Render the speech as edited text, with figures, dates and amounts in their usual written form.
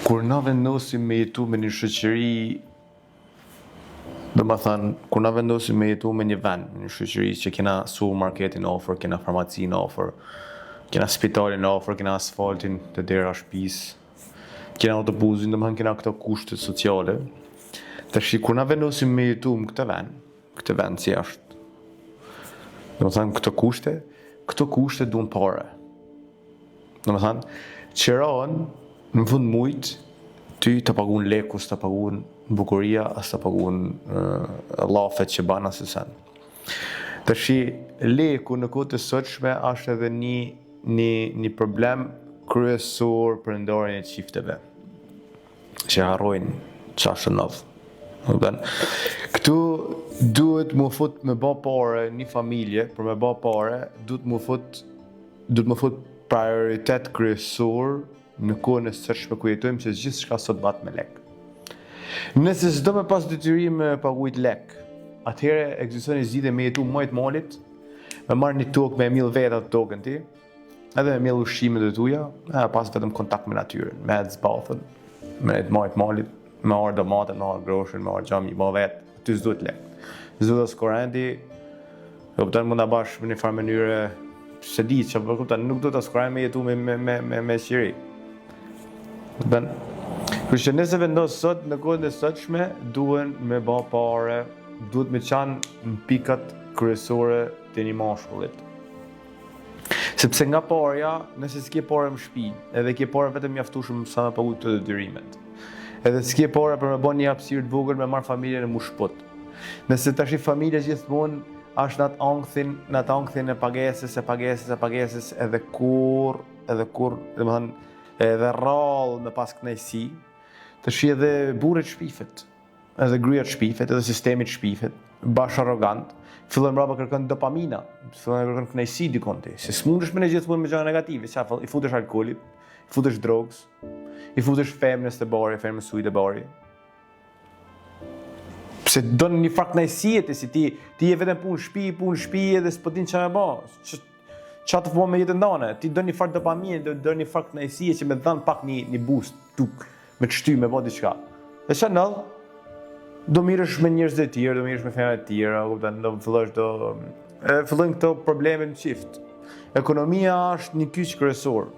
Kur na vendosim me jetu me një shoqëri, kur na vendosim me jetu me një vend, me një shoqëri që kena supermarketin ofër, kena farmacin ofër, kena spitalin ofër, kena asfaltin te dera shtëpisë, kena autobusin, kena këto kushte sociale. Tash kur na vendosim me jetu në këtë vend si është. Këto kushte duan parë. Qërohen në fund mujt, ty të pagun lekus, të pagun bukuria, as të pagun llafet që ban asë sen. Tash leku në kohë të sotshme është edhe një problem kryesor për ndarjen e çifteve, që harrojnë çfarë ndodh. Këtu duhet më fut me bë parë një familje, për me bë parë, duhet më fut prioritet kryesor në kohën e sotshme ku jetojmë, që gjithçka sot bat me lek. Nëse s'do me pas detyrim me paguajt lek, atëherë ekziston një zgjidhje me jetu më të malit, me marrë një tokë, me mill vetë atë tokën ti, edhe me mill ushqimet e tuja, pas vetëm kontakt me natyrën, me ecë zbathën, me të malit, me marrë domate, me marrë groshin, me marrë xhami, me vetë, aty s'duhet lek. S'duhet as korrenti, mund ta bash në një farë mënyre, se di që nuk do të askuraj me jetu me qiri. Kështu që nëse vendos sot në kohën e sotshme, duhen me bë parë, duhet me qanë në pikat kryesore të një mashkullit. Sepse nga parja, nëse s'ke parë në shtëpi, edhe ke parë vetëm mjaftueshëm sa me pagu të detyrimet. Edhe s'ke parë për me bën një hapësirë të vogël me marr familjen e mushput. Nëse tash familja gjithmonë është në atë ankthin e pagesës, edhe kur, edhe rrallë me pas kënaqësi, tash edhe burret shpifet, edhe gryat shpifet, edhe sistemi shpifet, bash arrogant, fillon mbrapa kërkon dopamina, fillon kërkon kënaqësi dikon ti. Se s'mundesh me gjithmonë me gjëra negative, i futesh alkoolit, i futesh drogës, i futesh femnës të bari, femnës ujë të bari. Pse don një fakt kënaqësie ti, si ti je vetëm punë shtëpi edhe s'po din çfarë bë. Çfarë të fillon me jetën tënde? Ti don një fakt dopaminë, don një fakt kënaqësie që më dhan pak një boost tuk, me të shty me bë diçka. E çanall, do mirësh me njerëz të tjerë, do mirësh me femra të tjera, fillojnë këto probleme në çift. Ekonomia është një kyç kryesor.